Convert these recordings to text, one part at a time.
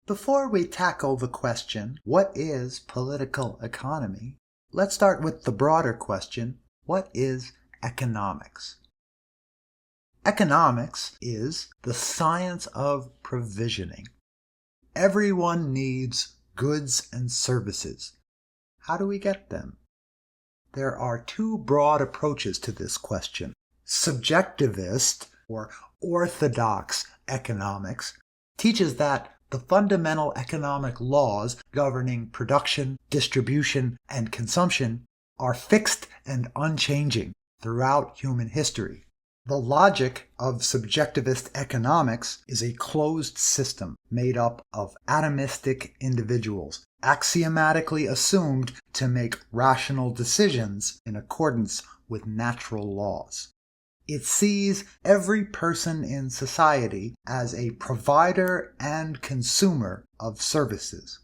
Before we tackle the question, what is political economy? Let's start with the broader question, what is economics? Economics is the science of provisioning. Everyone needs goods and services. How do we get them? There are two broad approaches to this question. Subjectivist, or orthodox economics, teaches that the fundamental economic laws governing production, distribution, and consumption are fixed and unchanging throughout human history. The logic of subjectivist economics is a closed system made up of atomistic individuals, axiomatically assumed to make rational decisions in accordance with natural laws. It sees every person in society as a provider and consumer of services.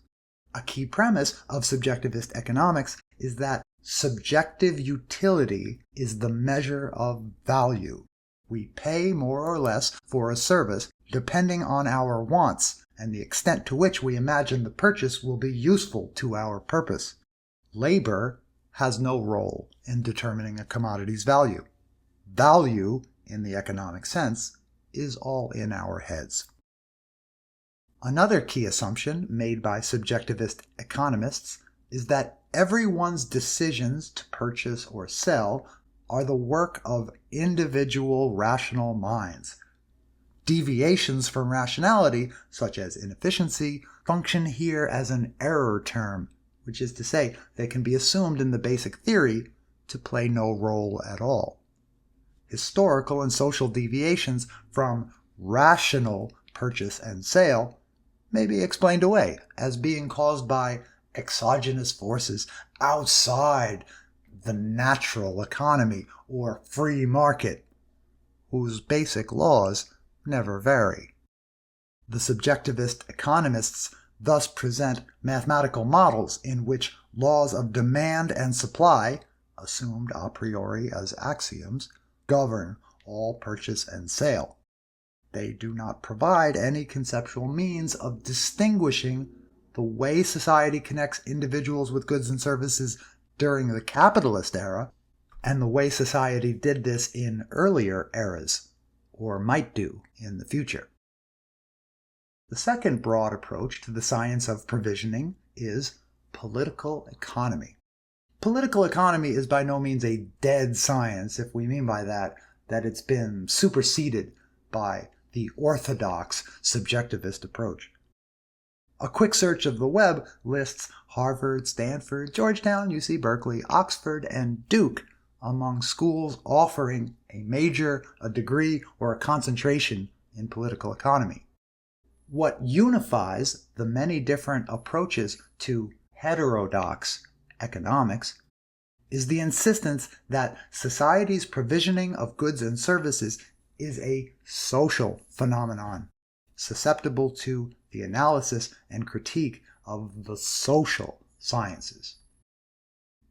A key premise of subjectivist economics is that subjective utility is the measure of value. We pay more or less for a service depending on our wants and the extent to which we imagine the purchase will be useful to our purpose. Labor has no role in determining a commodity's value. Value, in the economic sense, is all in our heads. Another key assumption made by subjectivist economists is that everyone's decisions to purchase or sell are the work of individual rational minds. Deviations from rationality, such as inefficiency, function here as an error term, which is to say they can be assumed in the basic theory to play no role at all. Historical and social deviations from rational purchase and sale may be explained away as being caused by exogenous forces outside the natural economy or free market, whose basic laws never vary. The subjectivist economists thus present mathematical models in which laws of demand and supply, assumed a priori as axioms, govern all purchase and sale. They do not provide any conceptual means of distinguishing the way society connects individuals with goods and services during the capitalist era and the way society did this in earlier eras, or might do in the future. The second broad approach to the science of provisioning is political economy. Political economy is by no means a dead science, if we mean by that it's been superseded by the orthodox subjectivist approach. A quick search of the web lists Harvard, Stanford, Georgetown, UC Berkeley, Oxford, and Duke among schools offering a major, a degree, or a concentration in political economy. What unifies the many different approaches to heterodox economics is the insistence that society's provisioning of goods and services is a social phenomenon, susceptible to the analysis and critique of the social sciences.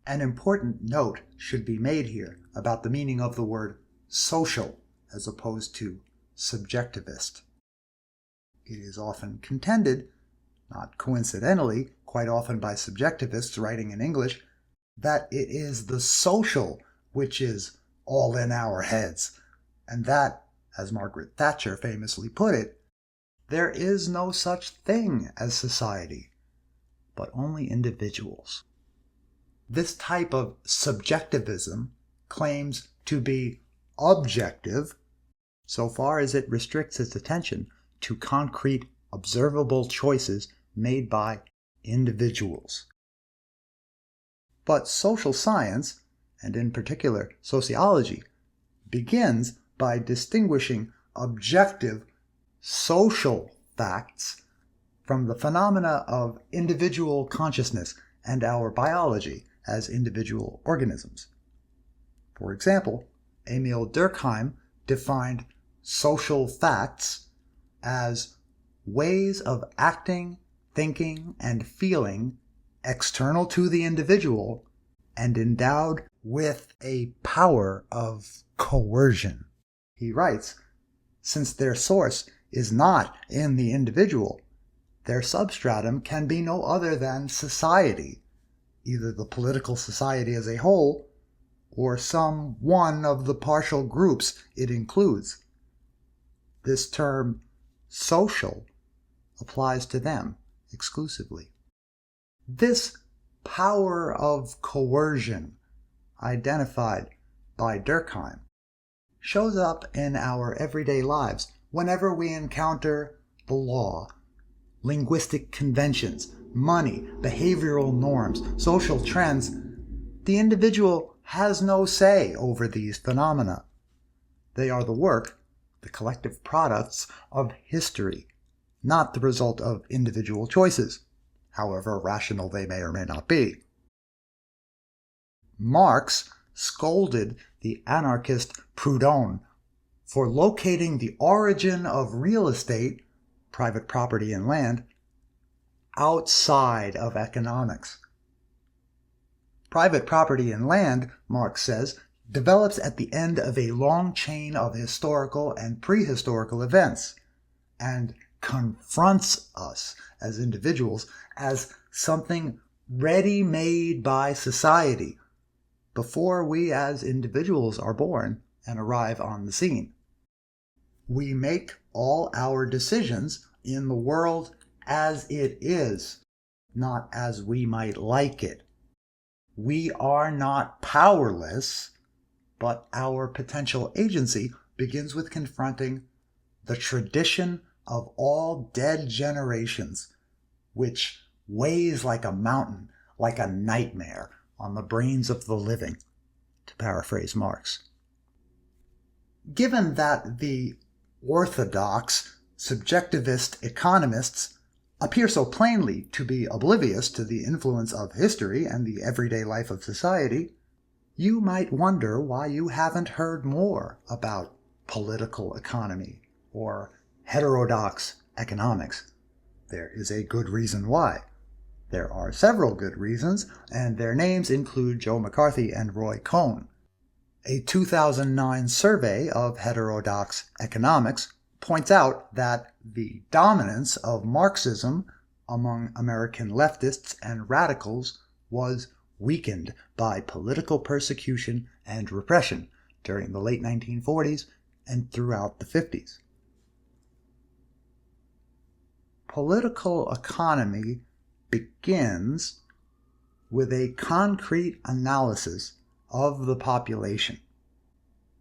An important note should be made here about the meaning of the word social as opposed to subjectivist. It is often contended, not coincidentally, quite often by subjectivists writing in English, that it is the social which is all in our heads, and that, as Margaret Thatcher famously put it, there is no such thing as society, but only individuals. This type of subjectivism claims to be objective so far as it restricts its attention to concrete, observable choices made by individuals. But social science, and in particular sociology, begins by distinguishing objective social facts from the phenomena of individual consciousness and our biology as individual organisms. For example, Emil Durkheim defined social facts as ways of acting, thinking, and feeling external to the individual and endowed with a power of coercion. He writes, since their source is not in the individual, Their substratum can be no other than society, either the political society as a whole or some one of the partial groups it includes. This term, social, applies to them exclusively. This power of coercion, identified by Durkheim, shows up in our everyday lives whenever we encounter the law, linguistic conventions, money, behavioral norms, social trends. The individual has no say over these phenomena. They are the work, the collective products of history, not the result of individual choices, however rational they may or may not be. Marx scolded the anarchist Proudhon for locating the origin of real estate, private property and land, outside of economics. Private property and land, Marx says, develops at the end of a long chain of historical and prehistorical events, and confronts us as individuals as something ready-made by society before we as individuals are born and arrive on the scene. We make all our decisions in the world as it is, not as we might like it. We are not powerless, but our potential agency begins with confronting the tradition of all dead generations, which weighs like a mountain, like a nightmare on the brains of the living, to paraphrase Marx. Given that the orthodox subjectivist economists appear so plainly to be oblivious to the influence of history and the everyday life of society, you might wonder why you haven't heard more about political economy or heterodox economics. There is a good reason why. There are several good reasons, and their names include Joe McCarthy and Roy Cohn. A 2009 survey of heterodox economics points out that the dominance of Marxism among American leftists and radicals was weakened by political persecution and repression during the late 1940s and throughout the 50s. Political economy begins with a concrete analysis of the population.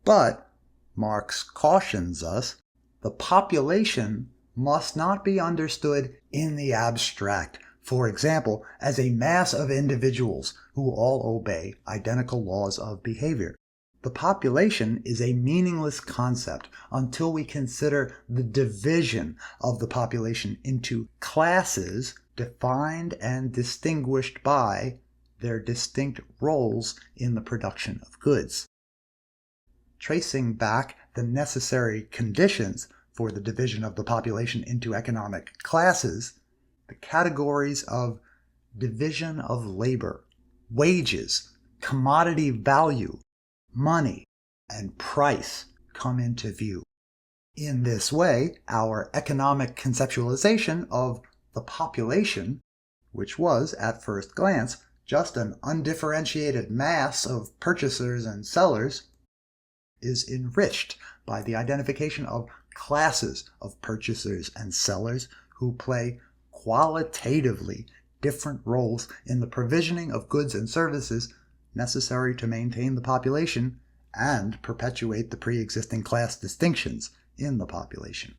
But, Marx cautions us, the population must not be understood in the abstract, for example, as a mass of individuals who all obey identical laws of behavior. The population is a meaningless concept until we consider the division of the population into classes defined and distinguished by their distinct roles in the production of goods. Tracing back the necessary conditions for the division of the population into economic classes, the categories of division of labor, wages, commodity value, money, and price come into view. In this way, our economic conceptualization of the population, which was, at first glance, just an undifferentiated mass of purchasers and sellers, is enriched by the identification of classes of purchasers and sellers who play qualitatively different roles in the provisioning of goods and services necessary to maintain the population and perpetuate the pre-existing class distinctions in the population.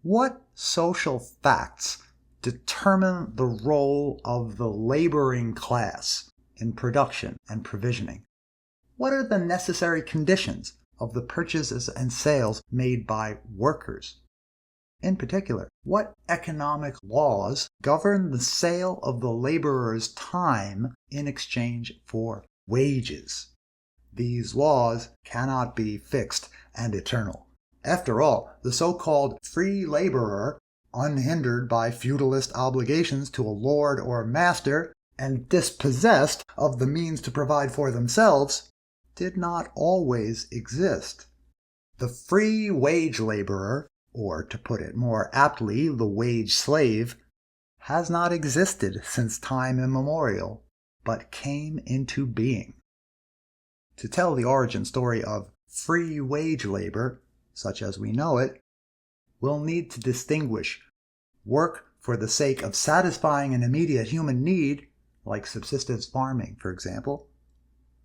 What social facts determine the role of the laboring class in production and provisioning? What are the necessary conditions of the purchases and sales made by workers? In particular, what economic laws govern the sale of the laborer's time in exchange for wages? These laws cannot be fixed and eternal. After all, the so-called free laborer, unhindered by feudalist obligations to a lord or master, and dispossessed of the means to provide for themselves, did not always exist. The free wage laborer or to put it more aptly, the wage slave, has not existed since time immemorial, but came into being. To tell the origin story of free wage labor, such as we know it, we'll need to distinguish work for the sake of satisfying an immediate human need, like subsistence farming, for example,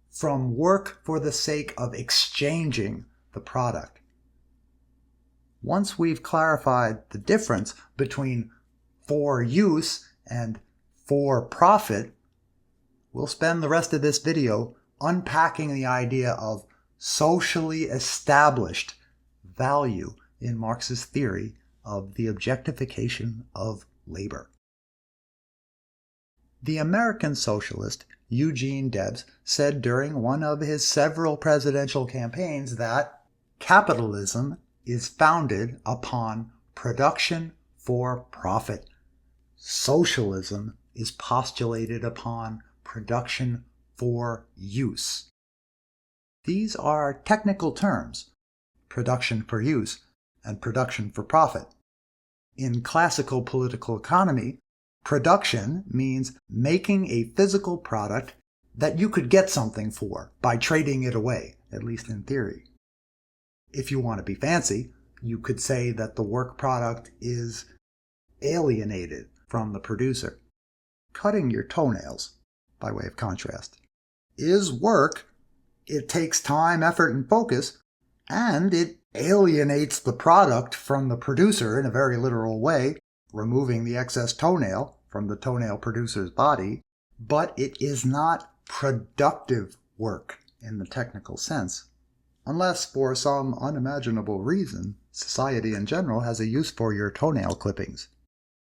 from work for the sake of exchanging the product. Once we've clarified the difference between for use and for profit, we'll spend the rest of this video unpacking the idea of socially established value in Marx's theory of the objectification of labor. The American socialist Eugene Debs said during one of his several presidential campaigns that capitalism is founded upon production for profit. Socialism is postulated upon production for use. These are technical terms, production for use and production for profit. In classical political economy, production means making a physical product that you could get something for by trading it away, at least in theory. If you want to be fancy, you could say that the work product is alienated from the producer. Cutting your toenails, by way of contrast, is work. It takes time, effort, and focus, and it alienates the product from the producer in a very literal way, removing the excess toenail from the toenail producer's body, but it is not productive work in the technical sense, unless for some unimaginable reason society in general has a use for your toenail clippings.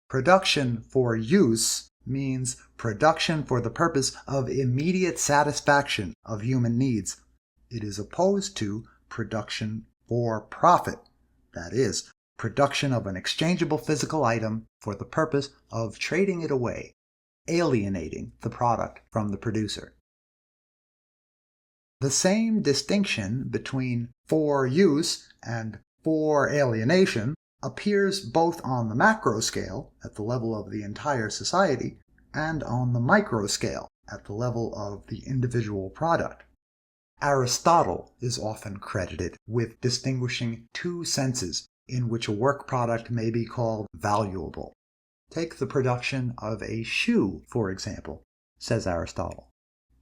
Production for use means production for the purpose of immediate satisfaction of human needs. It is opposed to production for profit, that is, production of an exchangeable physical item for the purpose of trading it away, alienating the product from the producer. The same distinction between for use and for alienation appears both on the macro scale, at the level of the entire society, and on the micro scale, at the level of the individual product. Aristotle is often credited with distinguishing two senses in which a work product may be called valuable. Take the production of a shoe, for example, says Aristotle.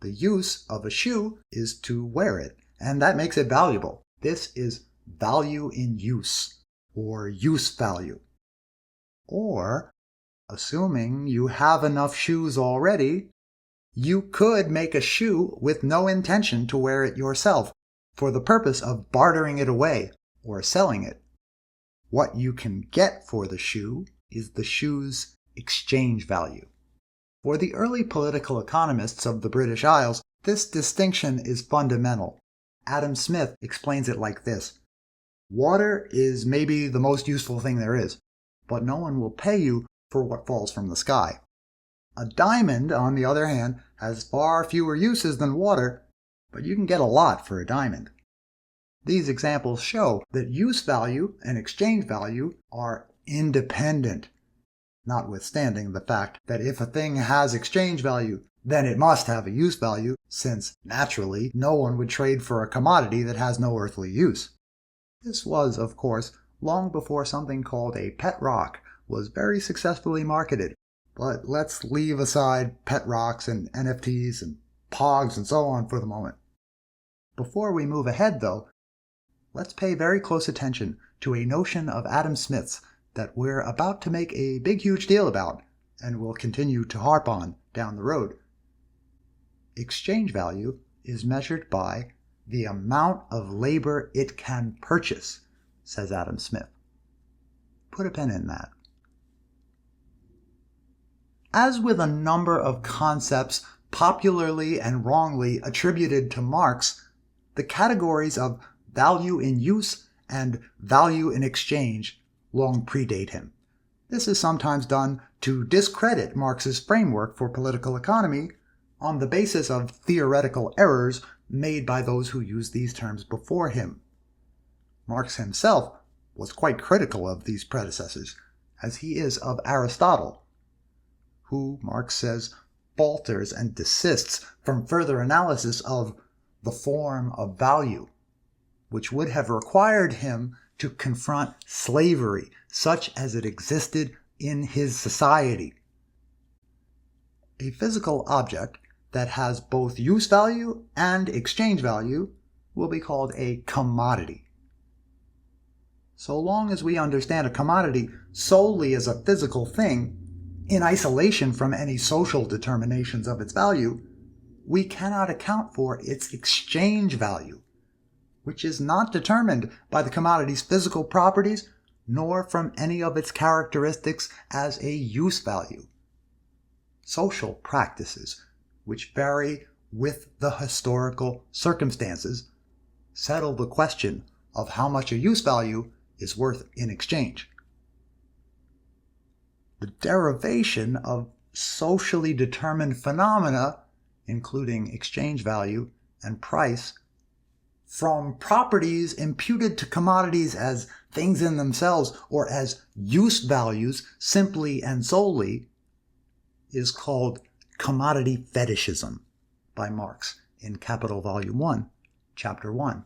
The use of a shoe is to wear it, and that makes it valuable. This is value in use, or use value. Or, assuming you have enough shoes already, you could make a shoe with no intention to wear it yourself, for the purpose of bartering it away or selling it. What you can get for the shoe is the shoe's exchange value. For the early political economists of the British Isles, this distinction is fundamental. Adam Smith explains it like this: water is maybe the most useful thing there is, but no one will pay you for what falls from the sky. A diamond, on the other hand, has far fewer uses than water, but you can get a lot for a diamond. These examples show that use value and exchange value are independent, notwithstanding the fact that if a thing has exchange value, then it must have a use value, since, naturally, no one would trade for a commodity that has no earthly use. This was, of course, long before something called a pet rock was very successfully marketed. But let's leave aside pet rocks and NFTs and POGs and so on for the moment. Before we move ahead, though, let's pay very close attention to a notion of Adam Smith's that we're about to make a big huge deal about, and will continue to harp on down the road. Exchange value is measured by the amount of labor it can purchase, says Adam Smith. Put a pin in that. As with a number of concepts popularly and wrongly attributed to Marx, the categories of value in use and value in exchange long predate him. This is sometimes done to discredit Marx's framework for political economy on the basis of theoretical errors made by those who used these terms before him. Marx himself was quite critical of these predecessors, as he is of Aristotle, who, Marx says, falters and desists from further analysis of the form of value, which would have required him to confront slavery such as it existed in his society. A physical object that has both use value and exchange value will be called a commodity. So long as we understand a commodity solely as a physical thing, in isolation from any social determinations of its value, we cannot account for its exchange value, which is not determined by the commodity's physical properties nor from any of its characteristics as a use value. Social practices, which vary with the historical circumstances, settle the question of how much a use value is worth in exchange. The derivation of socially determined phenomena, including exchange value and price, from properties imputed to commodities as things in themselves or as use values simply and solely, is called commodity fetishism by Marx in Capital Volume 1, Chapter 1.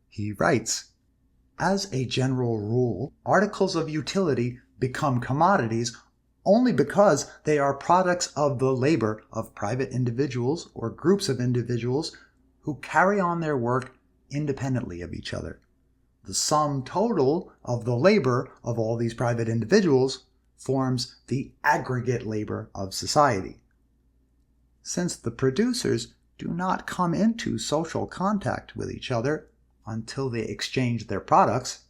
He writes, "As a general rule, articles of utility become commodities only because they are products of the labor of private individuals or groups of individuals who carry on their work independently of each other. The sum total of the labor of all these private individuals forms the aggregate labor of society. Since the producers do not come into social contact with each other until they exchange their products,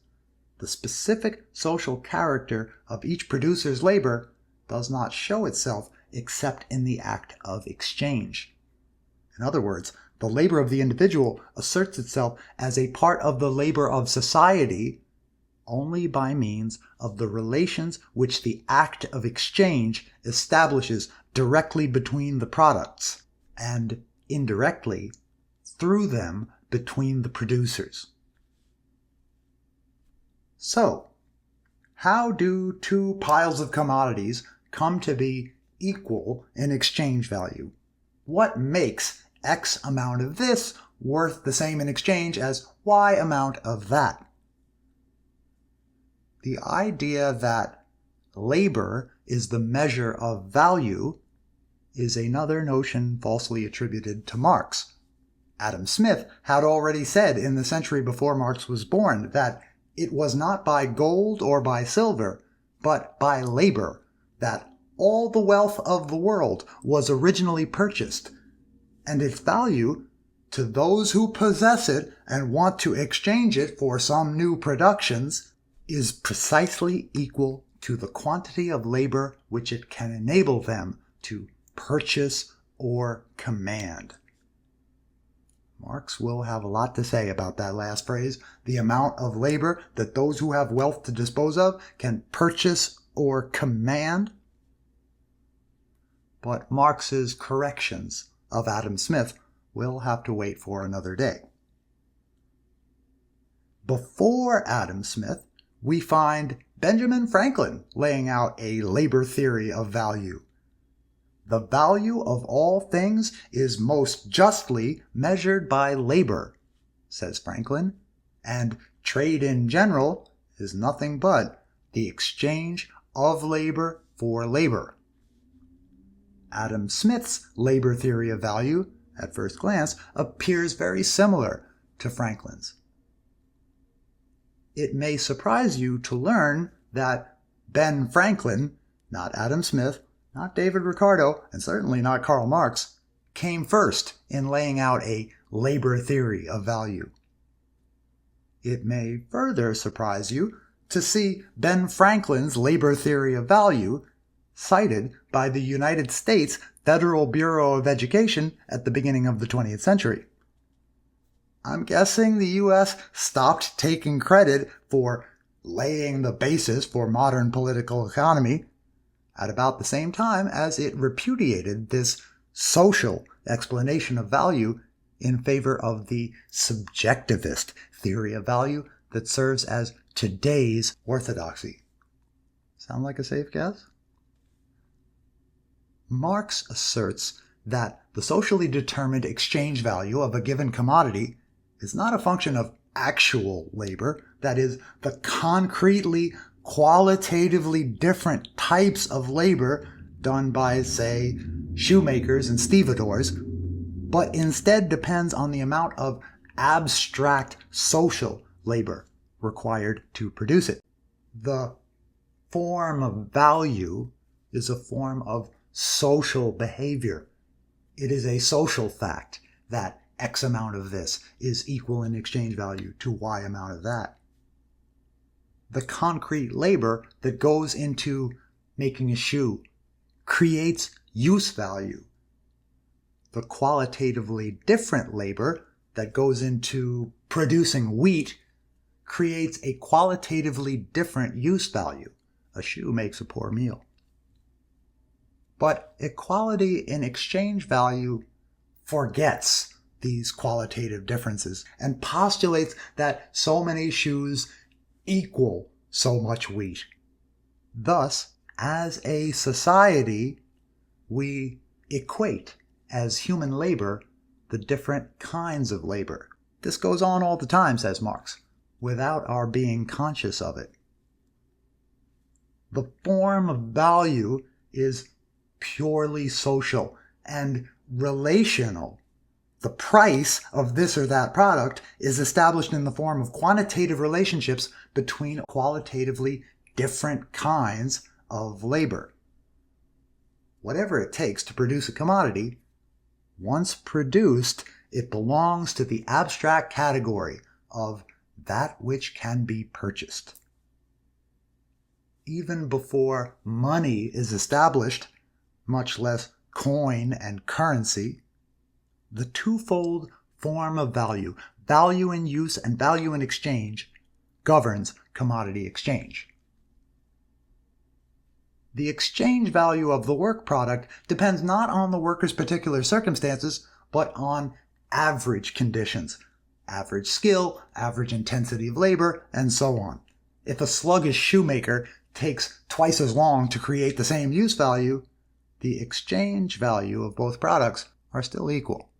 the specific social character of each producer's labor does not show itself except in the act of exchange. In other words, the labor of the individual asserts itself as a part of the labor of society only by means of the relations which the act of exchange establishes directly between the products, and indirectly through them between the producers." So, how do two piles of commodities come to be equal in exchange value? What makes X amount of this worth the same in exchange as Y amount of that? The idea that labor is the measure of value is another notion falsely attributed to Marx. Adam Smith had already said in the century before Marx was born that it was not by gold or by silver, but by labor, that all the wealth of the world was originally purchased, and its value to those who possess it and want to exchange it for some new productions is precisely equal to the quantity of labor which it can enable them to purchase or command. Marx will have a lot to say about that last phrase, the amount of labor that those who have wealth to dispose of can purchase or command. But Marx's corrections of Adam Smith will have to wait for another day. Before Adam Smith, we find Benjamin Franklin laying out a labor theory of value. The value of all things is most justly measured by labor, says Franklin, and trade in general is nothing but the exchange of labor for labor. Adam Smith's labor theory of value, at first glance, appears very similar to Franklin's. It may surprise you to learn that Ben Franklin, not Adam Smith, not David Ricardo, and certainly not Karl Marx, came first in laying out a labor theory of value. It may further surprise you to see Ben Franklin's labor theory of value cited by the United States Federal Bureau of Education at the beginning of the 20th century. I'm guessing the U.S. stopped taking credit for laying the basis for modern political economy at about the same time as it repudiated this social explanation of value in favor of the subjectivist theory of value that serves as today's orthodoxy. Sound like a safe guess? Marx asserts that the socially determined exchange value of a given commodity is not a function of actual labor, that is, the concretely, qualitatively different types of labor done by, say, shoemakers and stevedores, but instead depends on the amount of abstract social labor required to produce it. The form of value is a form of social behavior. It is a social fact that X amount of this is equal in exchange value to Y amount of that. The concrete labor that goes into making a shoe creates use value. The qualitatively different labor that goes into producing wheat creates a qualitatively different use value. A shoe makes a poor meal. But equality in exchange value forgets these qualitative differences and postulates that so many shoes equal so much wheat. Thus, as a society, we equate as human labor the different kinds of labor. This goes on all the time, says Marx, without our being conscious of it. The form of value is purely social and relational. The price of this or that product is established in the form of quantitative relationships between qualitatively different kinds of labor. Whatever it takes to produce a commodity, once produced, it belongs to the abstract category of that which can be purchased. Even before money is established, much less coin and currency, the twofold form of value, value in use and value in exchange, governs commodity exchange. The exchange value of the work product depends not on the worker's particular circumstances, but on average conditions, average skill, average intensity of labor, and so on. If a sluggish shoemaker takes twice as long to create the same use value, the exchange value of both products are still equal.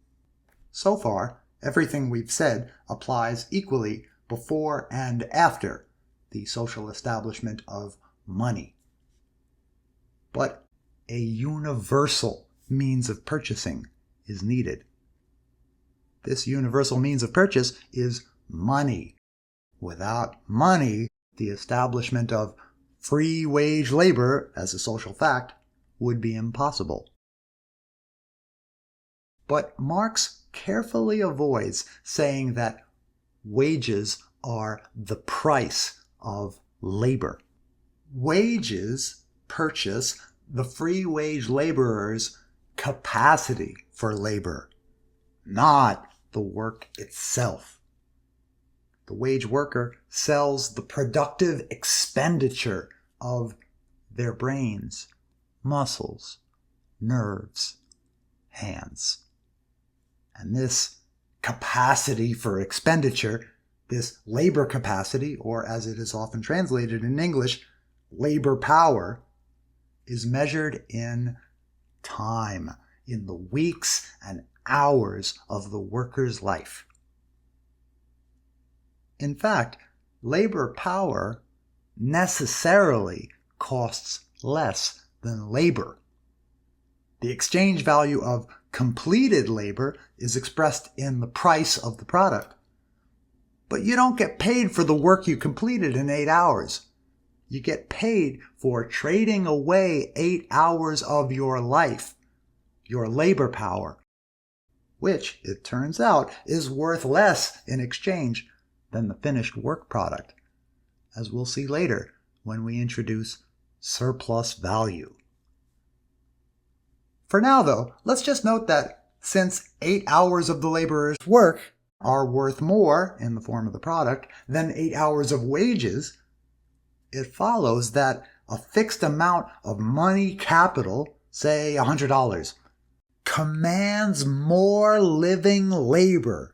So far, everything we've said applies equally before and after the social establishment of money. But a universal means of purchasing is needed. This universal means of purchase is money. Without money, the establishment of free wage labor as a social fact would be impossible. But Marx carefully avoids saying that wages are the price of labor. Wages purchase the free wage laborer's capacity for labor, not the work itself. The wage worker sells the productive expenditure of their brains, muscles, nerves, hands. And this capacity for expenditure, this labor capacity, or as it is often translated in English, labor power, is measured in time, in the weeks and hours of the worker's life. In fact, labor power necessarily costs less than labor. The exchange value of completed labor is expressed in the price of the product. But you don't get paid for the work you completed in 8 hours. You get paid for trading away 8 hours of your life, your labor power, which, it turns out, is worth less in exchange than the finished work product, as we'll see later when we introduce surplus value. For now, though, let's just note that since 8 hours of the laborer's work are worth more in the form of the product than 8 hours of wages, it follows that a fixed amount of money capital, say $100, commands more living labor,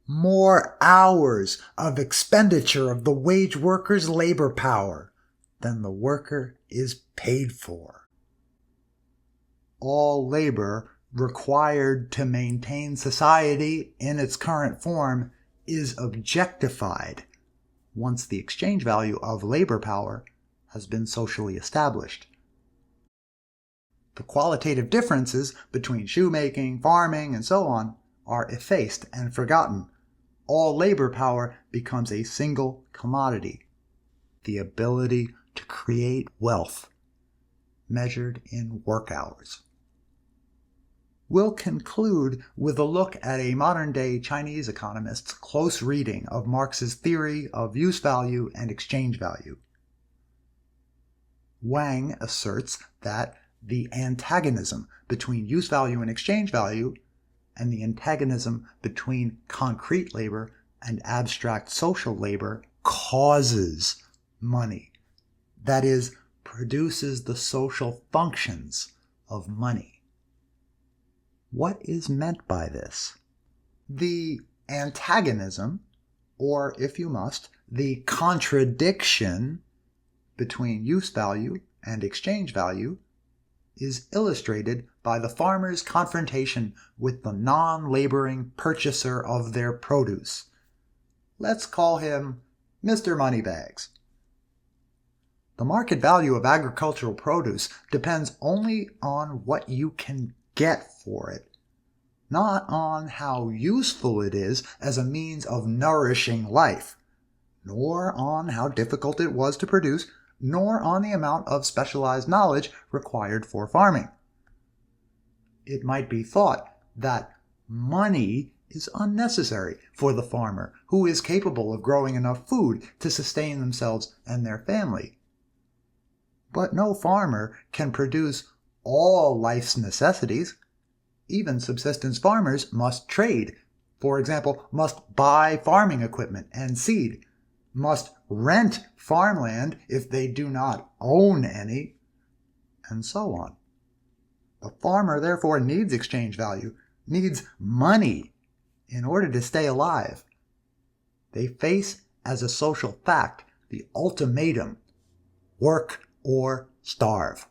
more hours of expenditure of the wage worker's labor power than the worker is paid for. All labor required to maintain society in its current form is objectified once the exchange value of labor power has been socially established. The qualitative differences between shoemaking, farming, and so on are effaced and forgotten. All labor power becomes a single commodity, the ability to create wealth, measured in work hours. We'll conclude with a look at a modern-day Chinese economist's close reading of Marx's theory of use value and exchange value. Wang asserts that the antagonism between use value and exchange value, and the antagonism between concrete labor and abstract social labor, causes money. That is, produces the social functions of money. What is meant by this? The antagonism, or if you must, the contradiction between use value and exchange value is illustrated by the farmer's confrontation with the non-laboring purchaser of their produce. Let's call him Mr. Moneybags. The market value of agricultural produce depends only on what you can get for it, not on how useful it is as a means of nourishing life, nor on how difficult it was to produce, nor on the amount of specialized knowledge required for farming. It might be thought that money is unnecessary for the farmer who is capable of growing enough food to sustain themselves and their family. But no farmer can produce all life's necessities. Even subsistence farmers must trade. For example, must buy farming equipment and seed, must rent farmland if they do not own any, and so on. The farmer therefore needs exchange value, needs money in order to stay alive. They face as a social fact the ultimatum: work or starve.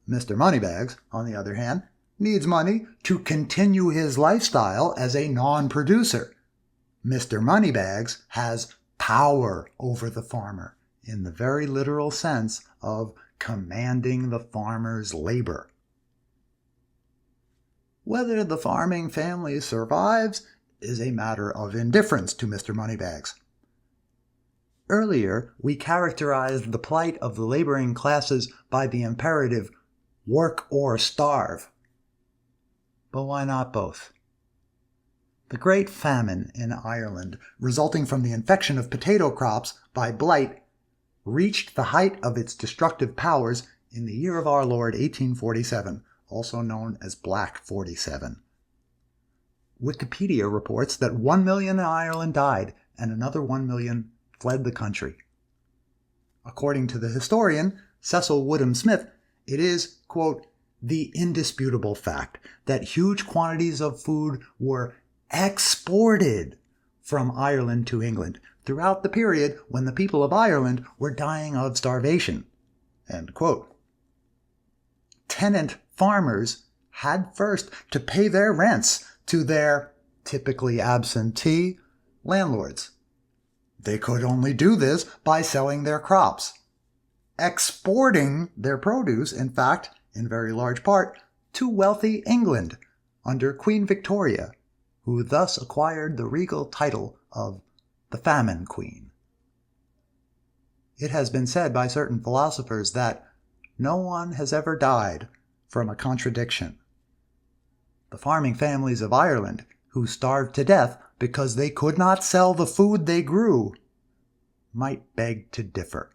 Mr. Moneybags, on the other hand, needs money to continue his lifestyle as a non-producer. Mr. Moneybags has power over the farmer in the very literal sense of commanding the farmer's labor. Whether the farming family survives is a matter of indifference to Mr. Moneybags. Earlier, we characterized the plight of the laboring classes by the imperative, work or starve. But why not both? The Great Famine in Ireland, resulting from the infection of potato crops by blight, reached the height of its destructive powers in the year of our Lord 1847, also known as Black 47. Wikipedia reports that 1 million in Ireland died and another 1 million fled the country. According to the historian Cecil Woodham Smith, it is, quote, the indisputable fact that huge quantities of food were exported from Ireland to England throughout the period when the people of Ireland were dying of starvation, end quote. Tenant farmers had first to pay their rents to their, typically absentee, landlords. They could only do this by selling their crops, exporting their produce, in fact, in very large part, to wealthy England under Queen Victoria, who thus acquired the regal title of the Famine Queen. It has been said by certain philosophers that no one has ever died from a contradiction. The farming families of Ireland, who starved to death because they could not sell the food they grew, might beg to differ.